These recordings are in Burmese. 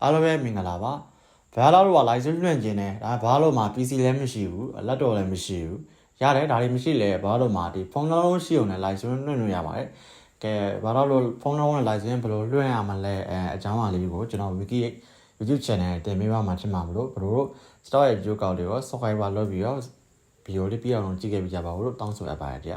အားလုံးပဲမင်္ဂလာပါဘာလို့တော့ license လွှင့်ကျင်တယ်ဒါဘာလို့မှ PC လည်းမရှိဘူးလက်တော်လည်းမရှိဘူးရတယ်ဒါတွေမရှိလဲဘာလို့မှဒီဖုန်းလုံးရှိုံနဲ့ license လွှင့်လို့ရပါတယ်ကဲဘာလို့ဖုန်းလုံးနဲ့ license ဘယ်လိုလွှင့်ရမလဲအကြောင်းအရာလေးကိုကျွန်တော် wiki YouTube channel တင်ပေးပါမှာဖြစ်မှာမလို့ဘယ်လို stock ရဲ့ video ကောက်တွေကို subscriber လုပ်ပြီးတော့ video လေးပြအောင်ကြည့်ခဲ့ပြကြပါဦးလို့တောင်းဆိုအပ်ပါတယ်ဗျ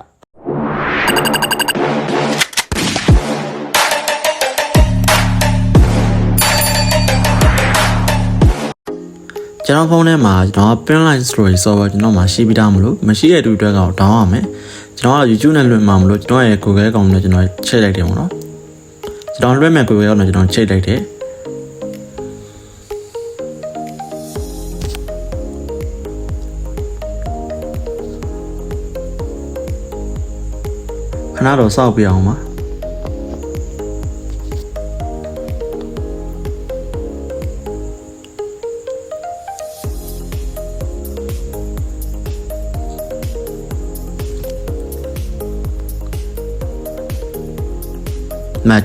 ကျွန်တော်ဖုန်းထဲမှာကျွန်တော် Printline Story Server ကျွန်တော်မှာရှိပြီးသားမလို့မရှိတဲ့တူအတွက်ကတောင်းရမယ်ကျွန်တော်က YouTube နဲ့လွှင့်မှာမလို့ကျွန်တော်ရဲ့ Google account နဲ့ကျွန်တော်ချိန်လိုက်တယ်ပေါ့နော်ကျွန်တော်လွှင့်မဲ့ Google account နဲ့ကျွန်တော်ချိန်လိုက်တယ်ခဏတော့စောက်ပြအောင်ပါ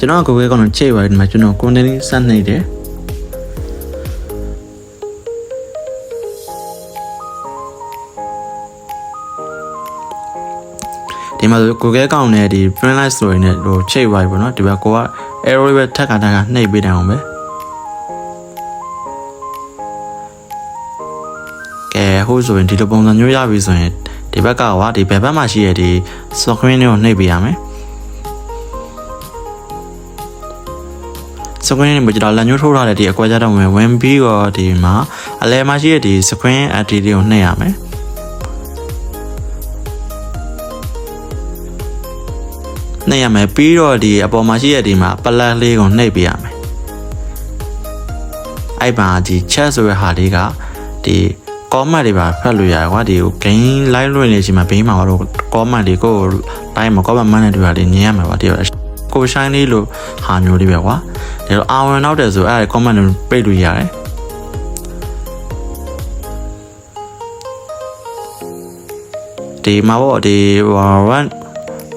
ကျွန်တော် Google ကောင်ချိန်ပါတယ်ဒီမှာကျွန်တော် content စနေတယ်ဒီမှာ Google ကောင်နဲ့ဒီ Printline Story နဲ့ဟိုချိန်ပါတယ်ပေါ့နော်ဒီဘက်ကိုက arrow လေးပဲထက်ကနှိပ်ပေးတယ်အောင်ပဲကဲဟိုဆိုရင်ဒီလိုပုံစံမျိုးရပြီဆိုရင်ဒီဘက်ကဒီဘက်မှာရှိတဲ့ဒီ screen ကိုနှိပ်ပေးရမယ်screen နဲ့ကျွန်တော်လက်ညှိုးထိုးထားတဲ့ဒီအကွက်ကြတော့ဝင်ပြီးတော့ဒီမှာအလဲမှာရှိတဲ့ဒီ screen activity ကိုနှိပ်ရမယ်နှိပ်ရမယ်ပြီးတော့ဒီအပေါ်မှာရှိတဲ့ဒီမှာ plus လေးကိုနှိပ်ပေးရမယ်အဲ့ပါဒီ chat ဆိုတဲ့ဟာလေးကဒီ comment တွေပါဖတ်လို့ရတယ်ကွာဒီ game live လွှင့်နေချိန်မှာဘေးမှာတော့ comment တွေကို live မှာ comment မှန်းတဲ့တွေပါလေးမြင်ရမှာပါဒီကိုရှိုင်းလေးလို့ဟာမျိုးလေးပဲကွာဒါတော့အာဝင်နောက်တယ်ဆိုအဲ့ဒါ comment တွေပိတ်လို့ရတယ်ဒီမှာပေါ့ဒီ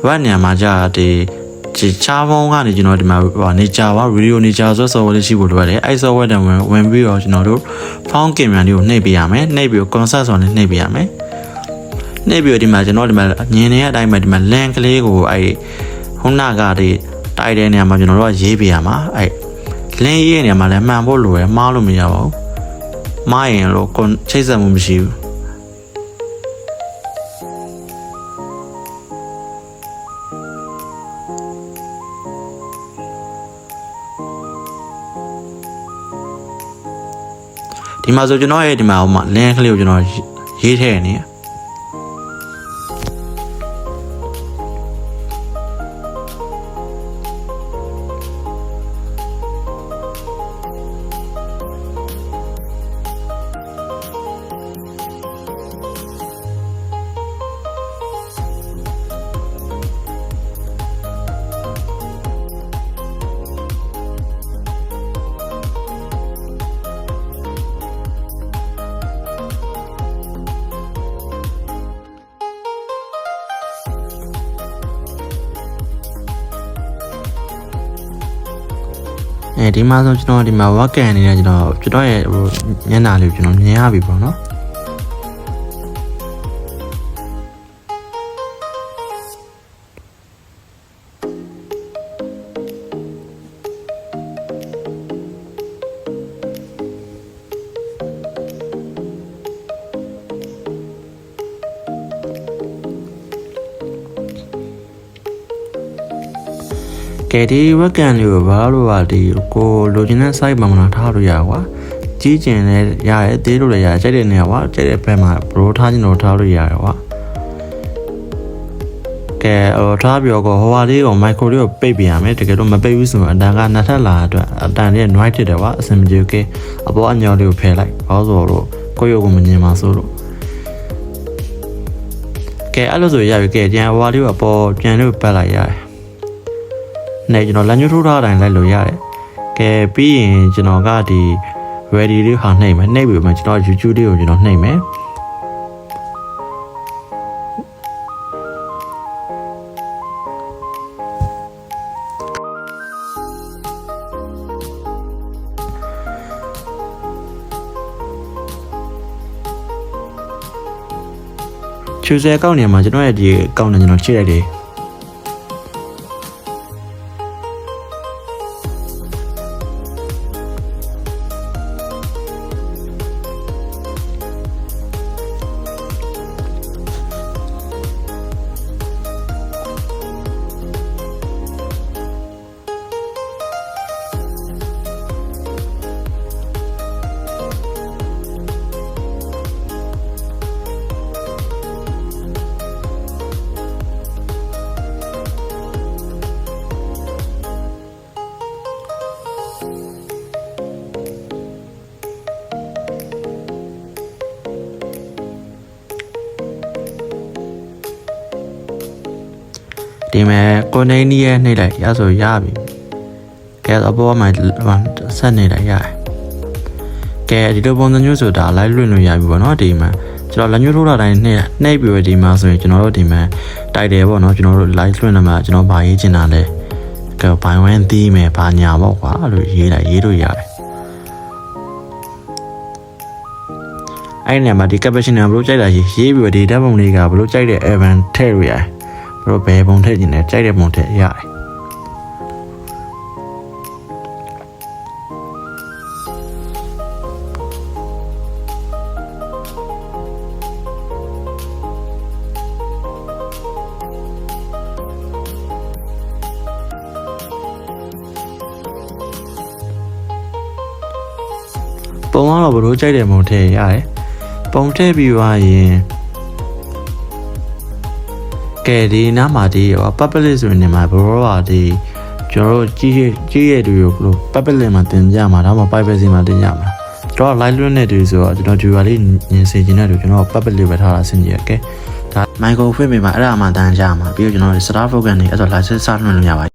one နေရာမှာကြာဒီချားဖုန်းကနေကျွန်တော်ဒီမှာနေကြပါဗီဒီယိုနေကြဆို software လေးရှိဖို့လိုရတယ်အဲ့ software တံဝင်ပြီးတော့ကျွန်တော်တို့ font ကင်မရာလေးကိုနှိပ်ပေးရမယ်နှိပ်ပြီး concert ဆိုနဲ့နှိပ်ပေးရမယ်နှိပ်ပြီးဒီမှာကျွန်တော်ဒီမှာမြင်နေတဲ့အတိုင်းပဲဒီမှာ link ကလေးကိုအဲ့ခုနကဒီတိုက်တဲ့နေရာမှာကျွန်တော်တို့ကရေးပေးရမှာအဲ့ link ရေးနေရာမှာလည်းမှန်ဖို့လိုရမှားလို့မရပါဘူးမှားရင်လို့ချိတ်ဆက်မှုမရှိဘူးဒီမှာဆိုကျွန်တော်ရဲ့ဒီမှာဟိုမှာ link ကလေးကိုကျွန်တော်ရေးထည့်နေဒီမှာဆိုကျွန်တော်ဒီမှာ work ကန်နေတယ်ကျွန်တော်ရဲ့ဟိုညနာလေးကိုကျွန်တော်မြင်ရပြီပေါ့နော်ကဲဒီ webcam လေးကိုဘာလို့ပါဒီကိုလိုချင်တဲ့ site မှာမလားထားလို့ရကွာကြီးကျင်လည်းရတယ်သေးလို့လည်းရတယ်ကြိုက်တဲ့နေရာကွာကြိုက်တဲ့ဘက်မှာ bro ထားချင်တော့ထားလို့ရတယ်ကွာကဲထားပြီးတော့ဟိုဟာလေးကို micro လေးကိုပိတ်ပြရမယ်တကယ်လို့မပိတ်ဘူးဆိုရင်အတန်ကနှစ်ထပ်လာအတွက်အတန်လေး noise ဖြစ်တယ်ကွာအဆင်မပြေဘူးကဲအပေါ်အညော်လေးကိုဖယ်လိုက်ဘာလို့ဆိုတော့ကိုယ့်ရုပ်ကိုမမြင်ပါဆိုလို့ကဲအဲ့လိုဆိုရပြီကဲပြန်ဟိုဟာလေးကိုအပေါ်ပြန်လို့ပတ်လိုက်ရတယ်နဲ့ကျွန်တော်လက်ညှိုးထိုးထားတိုင်းလိုက်လို့ရတယ်။ကဲပြီးရင်ကျွန်တော်ကဒီ ready လေးဟာနှိပ်မယ်နှိပ်ပြီးမှကျွန်တော် YouTube လေးကိုကျွန်တော်နှိပ်မယ် ဖြူစဲကောက်နေမှာကျွန်တော်ရဲ့ဒီကောက်နေကျွန်တော်ချိလိုက်တယ်ဒီမဲ့ကိုနေနီးရဲ့နှိပ်လိုက်ရဆိုရပြီကဲအပေါ်မှာဆက်နေလိုက်ရတယ်ကဲဒီလိုပုံစံမျိုးဆိုတာလိုက်လွင့်လို့ရပြီပေါ့နော်ဒီမှာကျွန်တော်လက်ညှိုးထိုးတာတိုင်းနှိပ်ပြီးဒီမှာဆိုရင်ကျွန်တော်တို့ဒီမှာတိုက်တယ်ပေါ့နော်ကျွန်တော်တို့ live လွင့်နေမှာကျွန်တော်ဗာရေးချင်တာလဲကဲဘိုင်ဝမ်သီးမယ်ဗာညာပေါ့ကွာအဲ့လိုရေးလို့ရတယ်အဲ့ဒီနေရာမှာဒီ caption ကဘလို့ကြိုက်တာရေးပြီးဒီဓာတ်ပုံလေးကဘလို့ကြိုက်တဲ့ event ထည့်ရရတယ်ဘလို့ဘယ်ပုံထည့်ခြင်းလဲကြိုက်တဲ့ပုံထည့်ရတယ်ပုံကတော့ဘလို့ကြိုက်တဲ့ပုံထည့်ရတယ်ပုံထည့်ပြီးသွားရင်ကဲဒီနားမှာဒီpublic ဆိုရင်ဒီမှာဘရောပါဒီကျွန်တော်တို့ကြီးရဲ့တူကို public မှာတင်ကြမှာဒါမှမဟုတ် privacy မှာတင်ကြမှာကျွန်တော် live လွှင့်နေတူဆိုတော့ကျွန်တော်ဒီပါလေးညင်စေချင်တဲ့တူကျွန်တော် public ပဲထားတာဆင်ကြရကဲဒါ microphone မှာအဲ့ဒါမှတန်းကြမှာပြီးတော့ကျွန်တော် start program တွေအဲ့တော့ live စလွှင့်လို့ရပါ